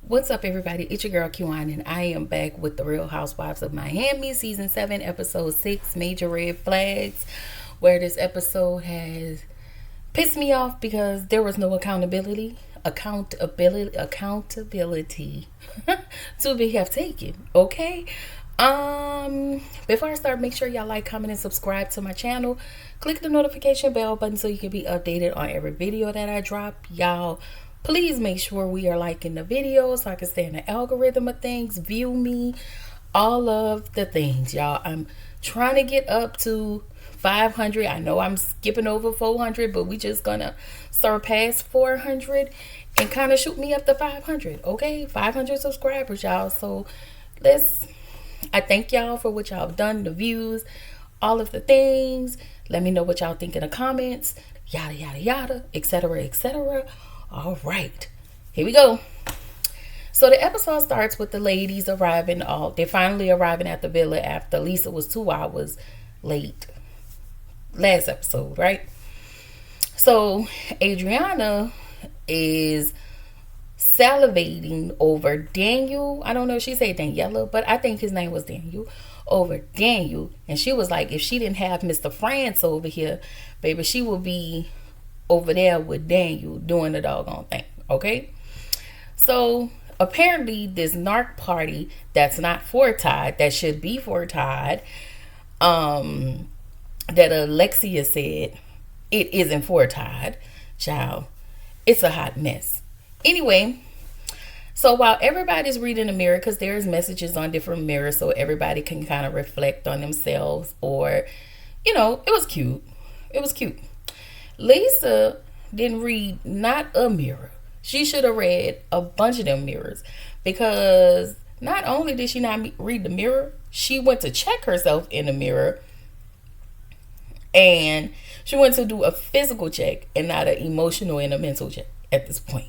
What's up, everybody? It's your girl Qan, and I am back with the Real Housewives of Miami, season 7, episode 6, Major Red Flags, where this episode has pissed me off because there was no accountability to be have taken. Okay. Before I start, make sure y'all like, comment, and subscribe to my channel. Click the notification bell button so you can be updated on every video that I drop. Y'all, please make sure we are liking the video so I can stay in the algorithm of things, view me, all of the things, y'all. I'm trying to get up to 500. I know I'm skipping over 400, but we just gonna surpass 400 and kind of shoot me up to 500. Okay, 500 subscribers, y'all. So I thank y'all for what y'all have done, the views, all of the things. Let me know what y'all think in the comments, yada yada yada, etc., etc. All right, here we go. So the episode starts with the ladies arriving. They're finally arriving at the villa after Lisa was 2 hours late last episode, right? So Adriana is salivating over Daniel. I don't know if she said Daniela, but I think his name was Daniel. Over Daniel. And she was like, if she didn't have Mr. France over here, baby, she would be over there with Daniel doing the doggone thing. Okay? So apparently this narc party that's not for Todd, that should be for Todd, that Alexia said it isn't for Todd. Child, it's a hot mess. Anyway, so while everybody's reading the mirror, because there's messages on different mirrors so everybody can kind of reflect on themselves, or, it was cute. It was cute. Lisa didn't read not a mirror. She should have read a bunch of them mirrors, because not only did she not read the mirror, she went to check herself in the mirror, and she went to do a physical check and not an emotional and a mental check at this point.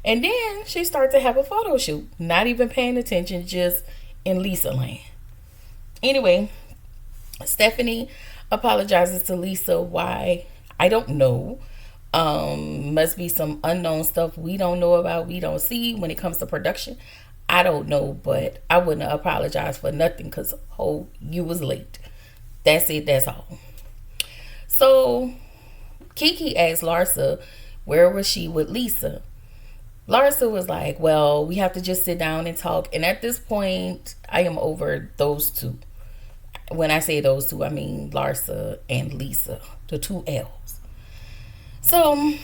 And then she started to have a photo shoot, not even paying attention, just in Lisa land. Anyway, Stephanie apologizes to Lisa. Why? I don't know. Must be some unknown stuff we don't know about, we don't see when it comes to production. I don't know, but I wouldn't apologize for nothing, because you was late. That's it, that's all. So Kiki asked Larsa where was she with Lisa. Larsa was like, well, we have to just sit down and talk. And at this point, I am over those two. When I say those two, I mean Larsa and Lisa, the two L's. So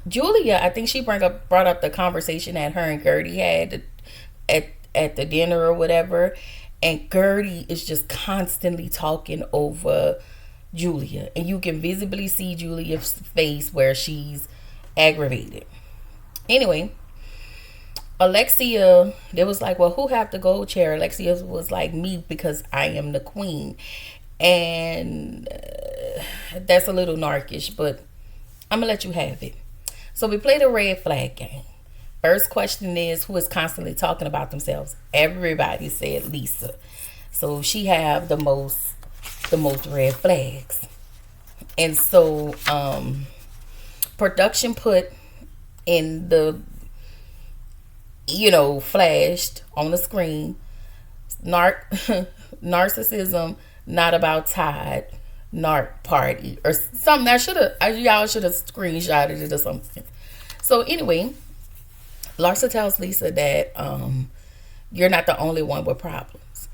Julia, I think she brought up the conversation that her and Gertie had at the dinner or whatever. And Gertie is just constantly talking over Julia. And you can visibly see Julia's face where she's aggravated. Anyway, Alexia, they was like, well, who have the gold chair? Alexia was like, me, because I am the queen. And that's a little narkish, but I'm going to let you have it. So we play the red flag game. First question is, who is constantly talking about themselves? Everybody said Lisa. So she have the most red flags. And so production put in the flashed on the screen, narcissism not about Todd, narc party or something. Y'all should have screenshotted it or something. So anyway, Larsa tells Lisa that you're not the only one with problems.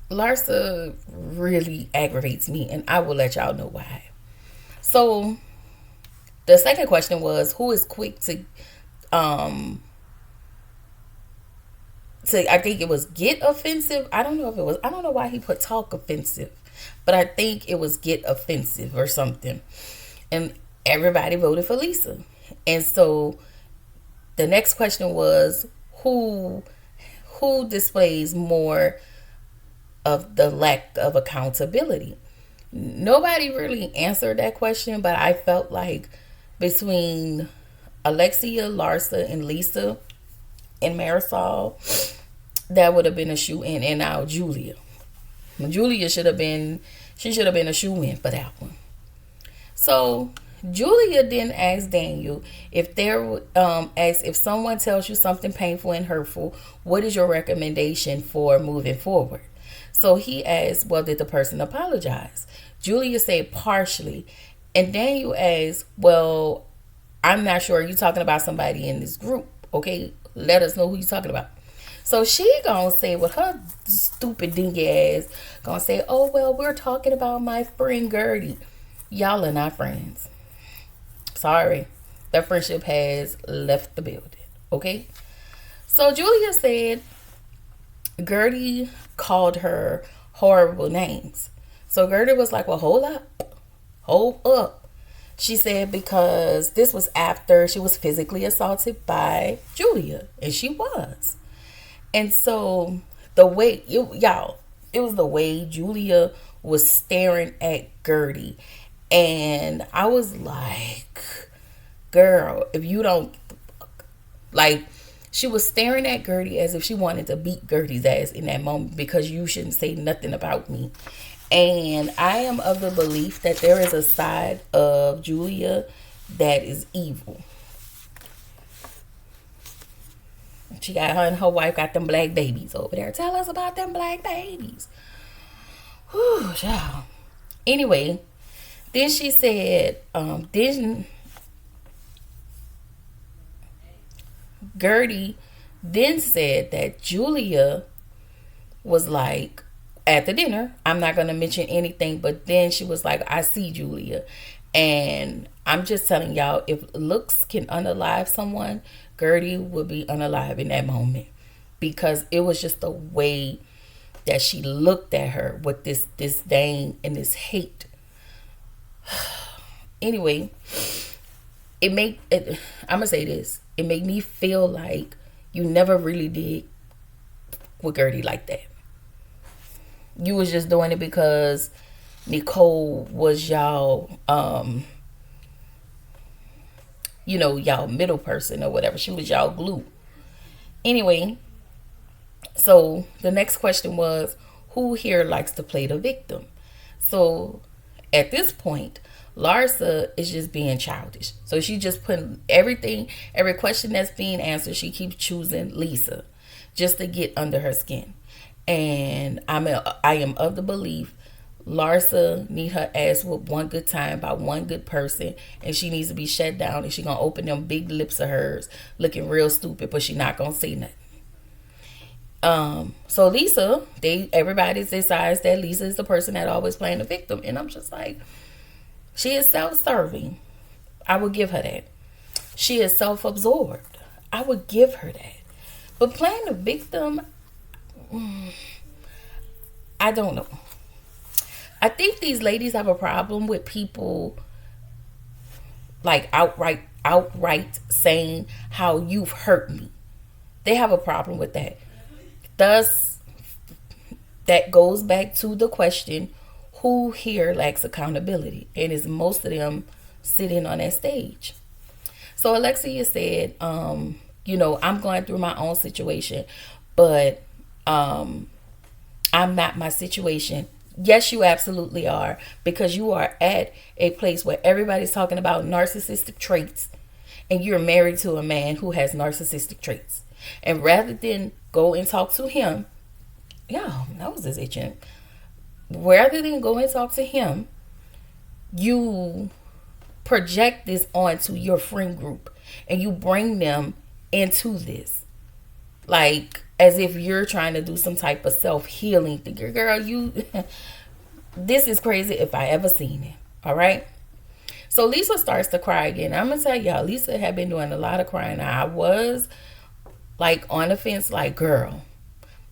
Larsa really aggravates me, and I will let y'all know why. So the second question was, who is quick to I think it was get offensive. I don't know why he put talk offensive, but I think it was get offensive or something. And everybody voted for Lisa. And so the next question was, who displays more of the lack of accountability? Nobody really answered that question, but I felt like between Alexia, Larsa, and Lisa and Marisol, that would have been a shoe-in. And now Julia. Julia should have been a shoe-in for that one. So Julia then asked Daniel if asked if someone tells you something painful and hurtful, what is your recommendation for moving forward? So he asked, well, did the person apologize? Julia said partially. And Daniel asked, well, I'm not sure. Are you talking about somebody in this group? Okay, let us know who you're talking about. So she gonna say with her stupid dingy ass, gonna say, oh, well, we're talking about my friend Gertie. Y'all are not friends. Sorry. Their friendship has left the building. Okay? So Julia said Gertie called her horrible names. So Gertie was like, well, hold up. Hold up. She said because this was after she was physically assaulted by Julia. And she was. And so the way, y'all, it was the way Julia was staring at Gertie. And I was like, girl, if you don't, like, she was staring at Gertie as if she wanted to beat Gertie's ass in that moment because you shouldn't say nothing about me. And I am of the belief that there is a side of Julia that is evil. She got her and her wife got them black babies over there. Tell us about them black babies. Whew, child. Anyway, then she said, then Gertie then said that Julia was like, at the dinner, I'm not going to mention anything, but then she was like, I see Julia. And I'm just telling y'all, if looks can unalive someone, Gertie would be unalive in that moment. Because it was just the way that she looked at her with this disdain and this hate. Anyway, I'm gonna say this. It made me feel like you never really did with Gertie like that. You was just doing it because Nicole was y'all y'all middle person or whatever. She was y'all glue. Anyway, so the next question was, who here likes to play the victim? So at this point, Larsa is just being childish. So she just putting every question that's being answered, she keeps choosing Lisa just to get under her skin. And I am of the belief Larsa need her ass whooped one good time by one good person, and she needs to be shut down, and she gonna open them big lips of hers looking real stupid, but she not gonna say nothing. So Lisa, everybody decides that Lisa is the person that always playing the victim, and I'm just like, she is self-serving. I would give her that. She is self-absorbed. I would give her that. But playing the victim, I don't know. I think these ladies have a problem with people like outright saying how you've hurt me. They have a problem with that. Thus, that goes back to the question, who here lacks accountability? And is most of them sitting on that stage? So Alexia said, I'm going through my own situation, but I'm not my situation. Yes, you absolutely are, because you are at a place where everybody's talking about narcissistic traits, and you're married to a man who has narcissistic traits. And rather than go and talk to him, that was his itching. Rather than go and talk to him, you project this onto your friend group, and you bring them into this, like as if you're trying to do some type of self-healing thing. Girl, this is crazy if I ever seen it. All right. So Lisa starts to cry again. I'm gonna tell y'all, Lisa had been doing a lot of crying. I was like on the fence, like, girl,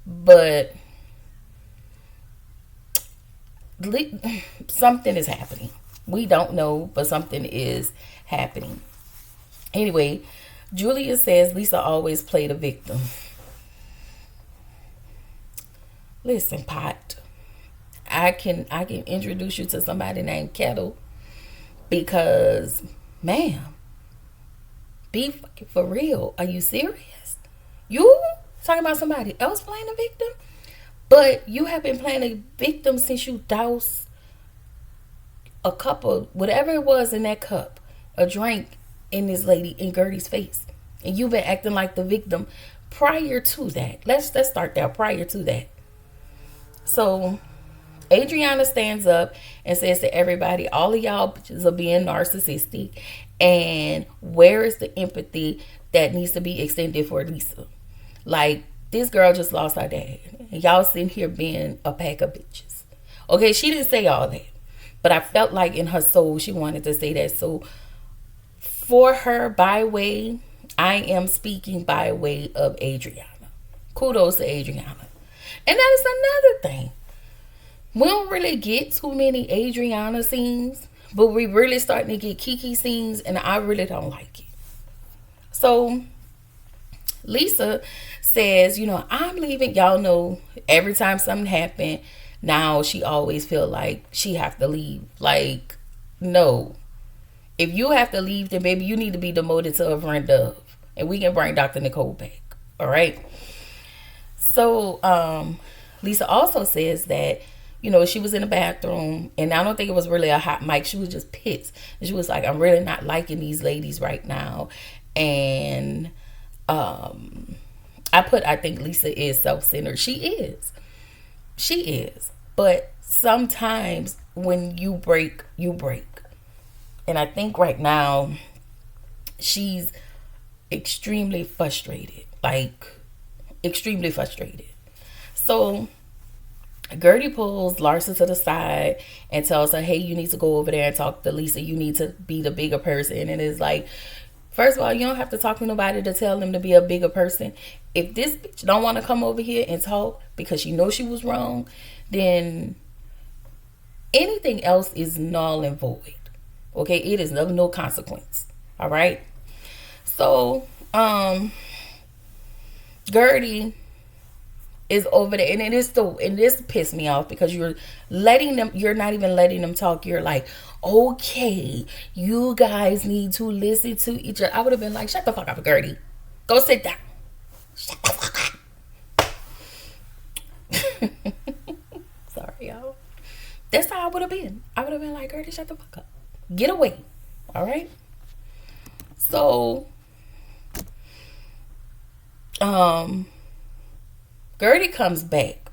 but something is happening. We don't know, but something is happening. Anyway, Julia says Lisa always played a victim. Listen, Pot, I can introduce you to somebody named Kettle, because, ma'am, be fucking for real. Are you serious? You talking about somebody else playing a victim? But you have been playing a victim since you doused a cup of whatever it was in that cup a drink in this lady, in Gertie's face. And you've been acting like the victim prior to that. Let's start there. Prior to that. So Adriana stands up and says to everybody, all of y'all bitches are being narcissistic. And where is the empathy that needs to be extended for Lisa? Like, this girl just lost her dad. And y'all sitting here being a pack of bitches. Okay, she didn't say all that. But I felt like in her soul, she wanted to say that. So for her, I am speaking by way of Adriana. Kudos to Adriana. And that is another thing. We don't really get too many Adriana scenes, but we really starting to get Kiki scenes, and I really don't like it. So Lisa says, I'm leaving. Y'all know every time something happened, now she always feel like she have to leave. Like, no. If you have to leave, then baby, you need to be demoted to a Reverend Dove. And we can bring Dr. Nicole back. All right? So, Lisa also says that, she was in the bathroom, and I don't think it was really a hot mic. She was just pissed. And she was like, I'm really not liking these ladies right now. And I think Lisa is self-centered. She is. She is. But sometimes when you break, you break. And I think right now she's extremely frustrated. Like, extremely frustrated. So Gertie pulls Larsa to the side and tells her, hey, you need to go over there and talk to Lisa. You need to be the bigger person. And it's like, first of all, you don't have to talk to nobody to tell them to be a bigger person. If this bitch don't want to come over here and talk because she knows she was wrong, then anything else is null and void. Okay, it is no consequence. All right. So, Gertie is over there, and this pissed me off because you're not even letting them talk. You're like, okay, you guys need to listen to each other. I would have been like, shut the fuck up, Gertie. Go sit down. Shut the fuck up. Sorry, y'all. That's how I would have been. I would have been like, Gertie, shut the fuck up. Get away. All right. So, Gertie comes back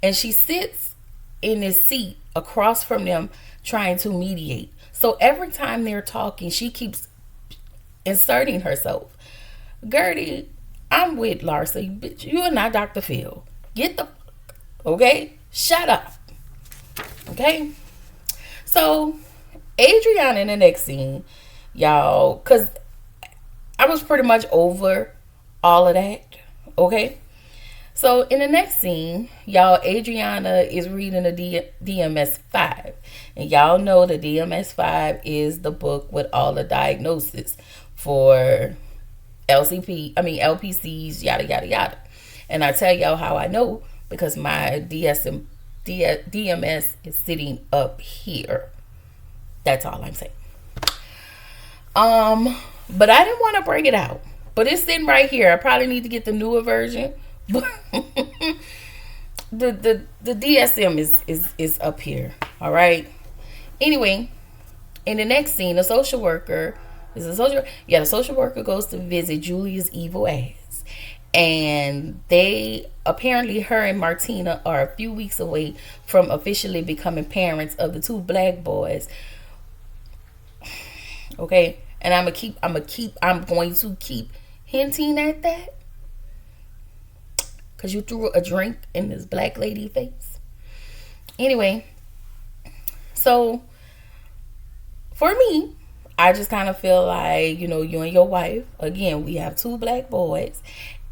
and she sits in this seat across from them trying to mediate. So every time they're talking, she keeps inserting herself. Gertie, I'm with Larsa. Bitch, you are not Dr. Phil. Get the fuck, okay? Shut up. Okay? So Adriana in the next scene, y'all, because I was pretty much over all of that. Okay? So in the next scene, y'all, Adriana is reading the DMS-5. And y'all know the DMS-5 is the book with all the diagnosis for LPCs, yada, yada, yada. And I tell y'all how I know, because my DMS is sitting up here. That's all I'm saying. But I didn't want to bring it out. But it's sitting right here. I probably need to get the newer version. the DSM is up here. All right. Anyway, in the next scene, the social worker goes to visit Julia's evil ass, and her and Martina are a few weeks away from officially becoming parents of the two black boys. Okay, and I'm going to keep hinting at that. Because you threw a drink in this black lady face. Anyway, so for me, I just kind of feel like, you and your wife, again, we have two black boys.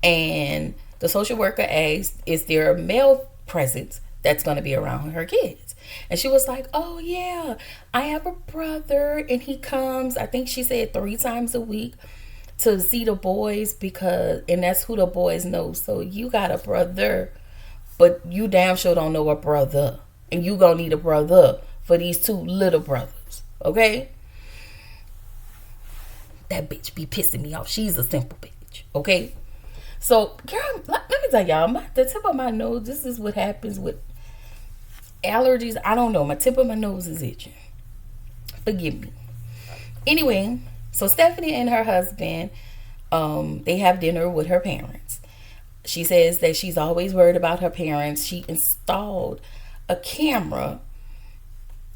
And the social worker asked, is there a male presence that's going to be around her kids? And she was like, oh, yeah, I have a brother. And he comes, I think she said 3 times a week, to see the boys, and that's who the boys know. So you got a brother, but you damn sure don't know a brother, and you gonna need a brother for these 2 little brothers. Okay, that bitch be pissing me off. She's a simple bitch. Okay, so girl, let me tell y'all, the tip of my nose, this is what happens with allergies. I don't know, my tip of my nose is itching. Forgive me. Anyway, so Stephanie and her husband, they have dinner with her parents. She says that she's always worried about her parents. She installed a camera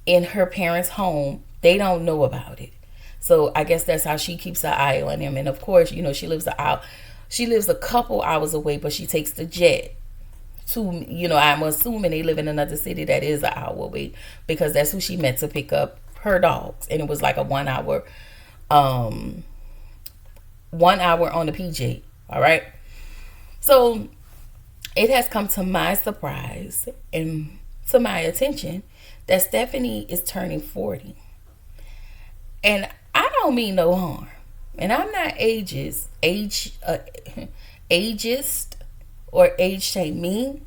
in her parents' home. They don't know about it. So I guess that's how she keeps her eye on them. And of course, she lives a couple hours away, but she takes the jet to, I'm assuming they live in another city that is an hour away, because that's who she met to pick up her dogs. And it was like a 1 hour, 1 hour on the PJ. All right. So it has come to my surprise and to my attention that Stephanie is turning 40. And I don't mean no harm. And I'm not ageist or age shame me.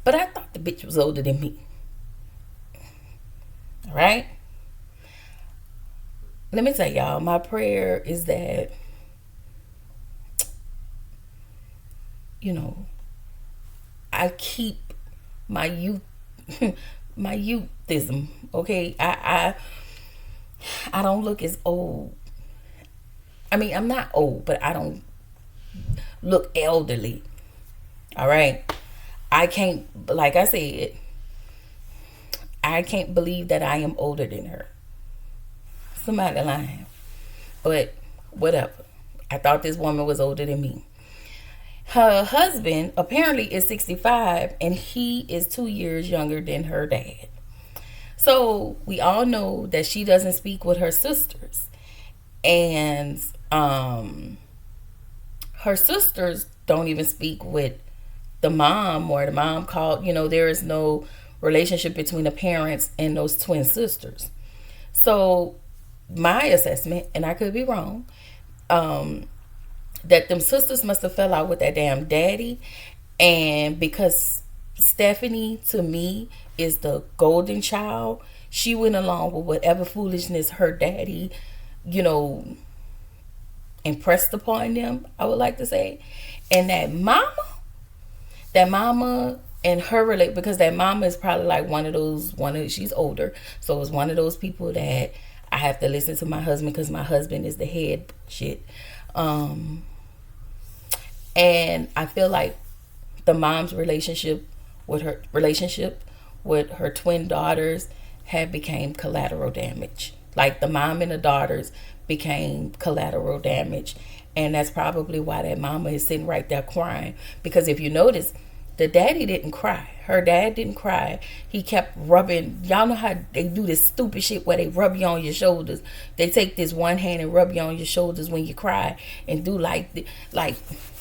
But I thought the bitch was older than me. All right? Let me tell y'all, my prayer is that, I keep my youth, my youthism. Okay, I don't look as old. I mean, I'm not old, but I don't look elderly. All right, I can't, like I said, I can't believe that I am older than her. Somebody lying, but whatever. I thought this woman was older than me. Her husband apparently is 65 and he is 2 years younger than her dad. So we all know that she doesn't speak with her sisters. And her sisters don't even speak with the mom, or the mom called, there is no relationship between the parents and those twin sisters. So my assessment, and I could be wrong, that them sisters must have fell out with that damn daddy. And because Stephanie, to me, is the golden child, she went along with whatever foolishness her daddy, impressed upon them, I would like to say. And that mama and her because that mama is probably like she's older. So it's one of those people that I have to listen to my husband because my husband is the head shit. And I feel like the mom's relationship with her twin daughters had became collateral damage. Like the mom and the daughters became collateral damage. And that's probably why that mama is sitting right there crying. Because if you notice, the daddy didn't cry. Her dad didn't cry. He kept rubbing. Y'all know how they do this stupid shit where they rub you on your shoulders. They take this one hand and rub you on your shoulders when you cry, and do like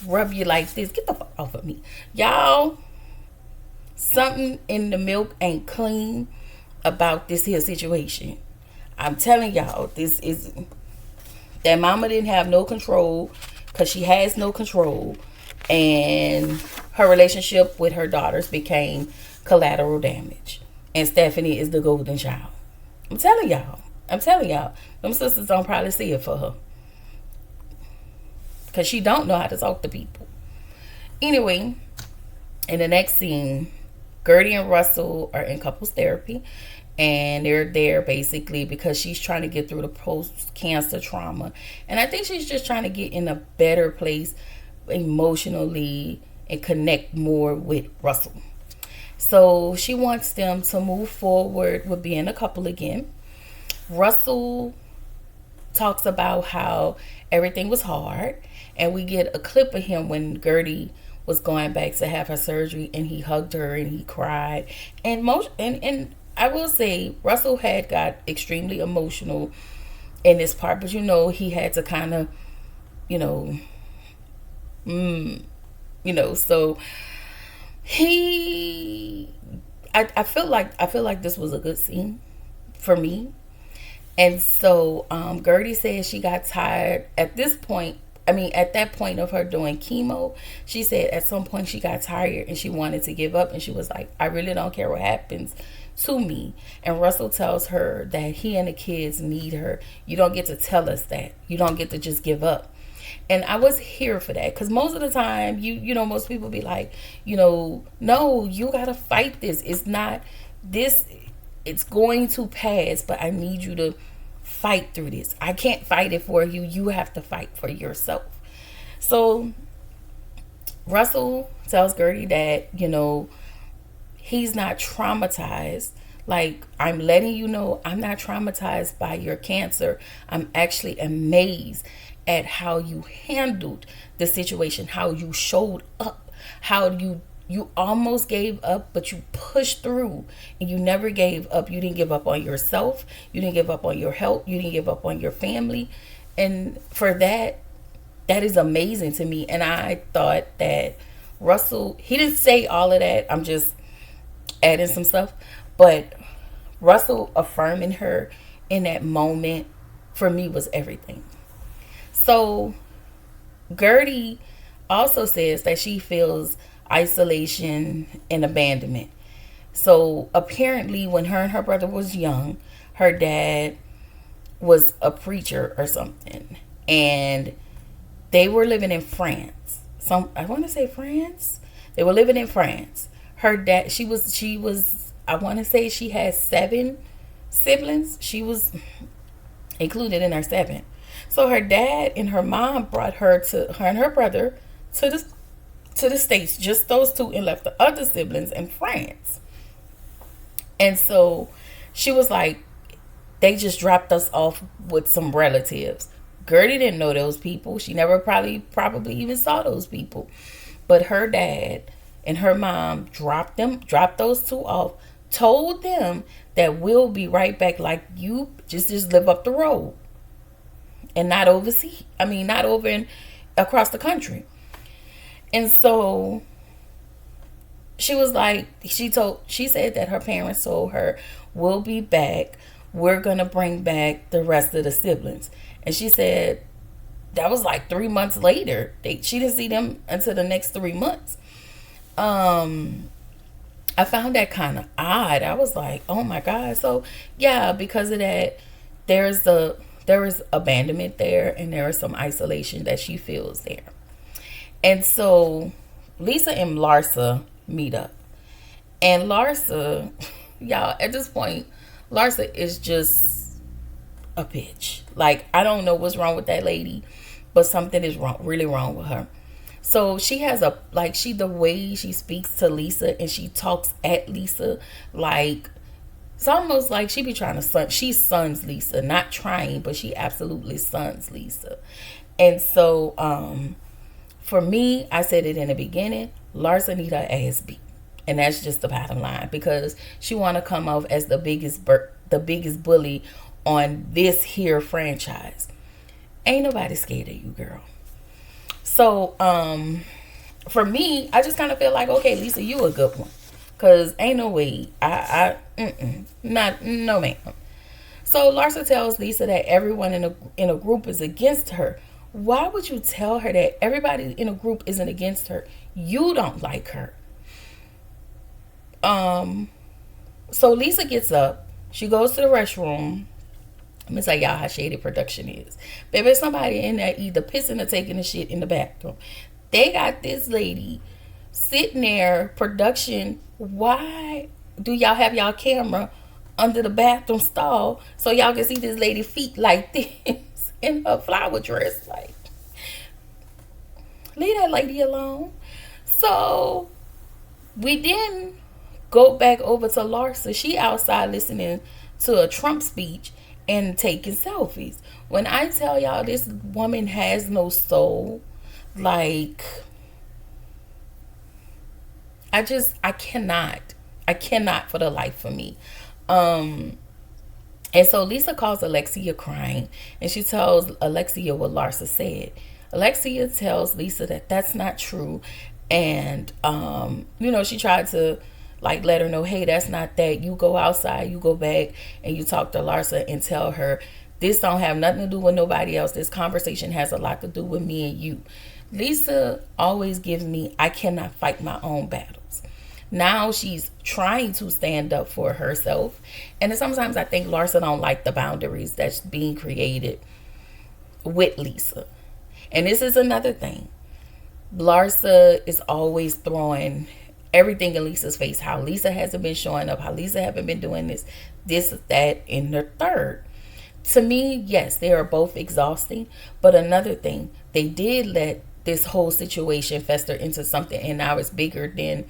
rub you like this. Get the fuck off of me. Y'all, something in the milk ain't clean about this here situation. I'm telling y'all, that mama didn't have no control, because she has no control. And her relationship with her daughters became collateral damage. And Stephanie is the golden child. I'm telling y'all. Them sisters don't probably see it for her, because she don't know how to talk to people. Anyway, in the next scene, Gertie and Russell are in couples therapy. And they're there basically because she's trying to get through the post-cancer trauma. And I think she's just trying to get in a better place emotionally and connect more with Russell. So she wants them to move forward with being a couple again. Russell talks about how everything was hard, and we get a clip of him when Gertie was going back to have her surgery, and he hugged her and he cried. And I will say Russell had got extremely emotional in this part, but he had to kind of, so I feel like this was a good scene for me. And so Gertie says she got tired at this point. At that point of her doing chemo, she said at some point she got tired and she wanted to give up, and she was like, I really don't care what happens to me. And Russell tells her that he and the kids need her. You don't get to tell us that. You don't get to just give up. And I was here for that, because most of the time, most people be like, no, you gotta fight this. It's not this. It's going to pass, but I need you to fight through this. I can't fight it for you. You have to fight for yourself. So Russell tells Gertie that, he's not traumatized. Like, I'm letting you know I'm not traumatized by your cancer. I'm actually amazed at how you handled the situation, how you showed up, how you almost gave up, but you pushed through and you never gave up. You didn't give up on yourself. You didn't give up on your health. You didn't give up on your family. And for that is amazing to me. And I thought that Russell, he didn't say all of that. I'm just adding some stuff. But Russell affirming her in that moment for me was everything. So Gertie also says that she feels isolation and abandonment. So apparently when her and her brother was young, her dad was a preacher or something. And they were living in France. I want to say France. They were living in France. Her dad, she was I want to say she had 7 siblings. She was included in her 7. So her dad and her mom brought her and her brother to the States, just those 2, and left the other siblings in France. And so she was like, they just dropped us off with some relatives. Gertie didn't know those people. She never probably even saw those people. But her dad and her mom dropped those 2 off, told them that we'll be right back, like, you just live up the road and not overseas. I mean, not over across the country. And so she was like, she said that her parents told her, we'll be back. We're going to bring back the rest of the siblings. And she said that was like 3 months later. She didn't see them until the next 3 months. I found that kind of odd. I was like, oh my God. So yeah, because of that, there is abandonment there, and there is some isolation that she feels there. And so Lisa and Larsa meet up. And Larsa, y'all, at this point, Larsa is just a bitch. Like, I don't know what's wrong with that lady, but something is really wrong with her. So she has the way she speaks to Lisa, and she talks at Lisa, like, it's almost like she be trying to she sons Lisa, not trying, but she absolutely sons Lisa. And so, for me, I said it in the beginning, Larsa need her ass beat. And that's just the bottom line, because she want to come off as the biggest bully on this here franchise. Ain't nobody scared of you, girl. So, for me, I just kind of feel like, okay, Lisa, you a good one. Because ain't no way. No ma'am. So Larsa tells Lisa that everyone in a group is against her. Why would you tell her that everybody in a group isn't against her? You don't like her. So Lisa gets up. She goes to the restroom. I'm gonna tell y'all how shady production is. Baby, somebody in there either pissing or taking a shit in the bathroom. They got this lady sitting there, production. Why do y'all have y'all camera under the bathroom stall so y'all can see this lady feet like this in her flower dress? Like, leave that lady alone. So we then go back over to Larsa. She outside listening to a Trump speech and taking selfies. When I tell y'all this woman has no soul, like, I cannot for the life of me. And so Lisa calls Alexia crying, and she tells Alexia what Larsa said. Alexia tells Lisa that that's not true. And, she tried to, like, let her know, hey, that's not that. You go outside, you go back, and you talk to Larsa and tell her, this don't have nothing to do with nobody else. This conversation has a lot to do with me and you. Lisa always gives me, I cannot fight my own battles. Now she's trying to stand up for herself. And sometimes I think Larsa don't like the boundaries that's being created with Lisa. And this is another thing. Larsa is always throwing everything in Lisa's face. How Lisa hasn't been showing up. How Lisa haven't been doing this, that, and the third. To me, yes, they are both exhausting. But another thing, they did let this whole situation fester into something, and now it's bigger than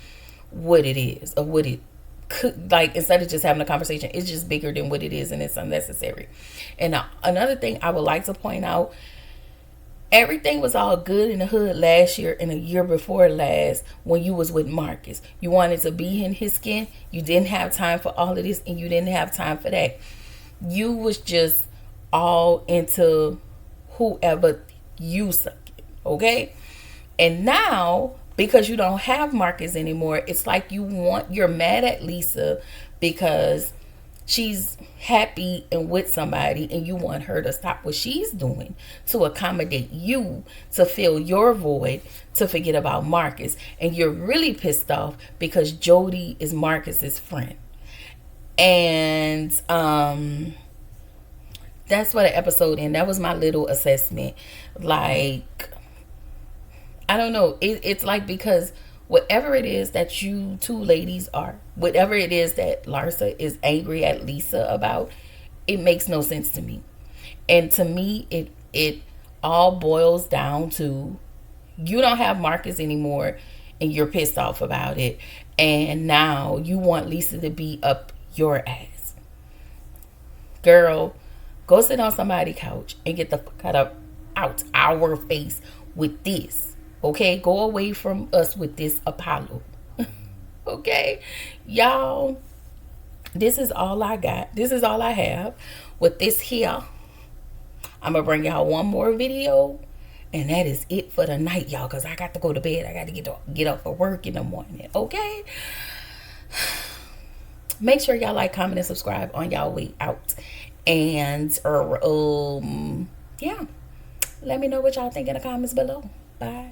what it is or what it could. Like, instead of just having a conversation, it's just bigger than what it is, and it's unnecessary. And another thing I would like to point out, everything was all good in the hood last year and a year before last when you was with Marcus. You wanted to be in his skin. You didn't have time for all of this, and you didn't have time for that. You was just all into whoever you suck it, okay? And now, because you don't have Marcus anymore, it's like you're mad at Lisa because she's happy and with somebody, and you want her to stop what she's doing to accommodate you, to fill your void, to forget about Marcus. And you're really pissed off because Jody is Marcus's friend. And that's what the episode, and that was my little assessment. Like, I don't know. It's like, because whatever it is that you two ladies are, whatever it is that Larsa is angry at Lisa about, it makes no sense to me. And to me, it all boils down to, you don't have Marcus anymore and you're pissed off about it. And now you want Lisa to be up your ass. Girl, go sit on somebody's couch and get the fuck out our face with this. Okay, go away from us with this Apollo. Okay, y'all, this is all I got. This is all I have with this here. I'm gonna bring y'all one more video, and that is it for the night, y'all, because I got to go to bed. I got to get up for work in the morning. Okay, make sure y'all like, comment, and subscribe on y'all way out. And yeah, let me know what y'all think in the comments below. Bye.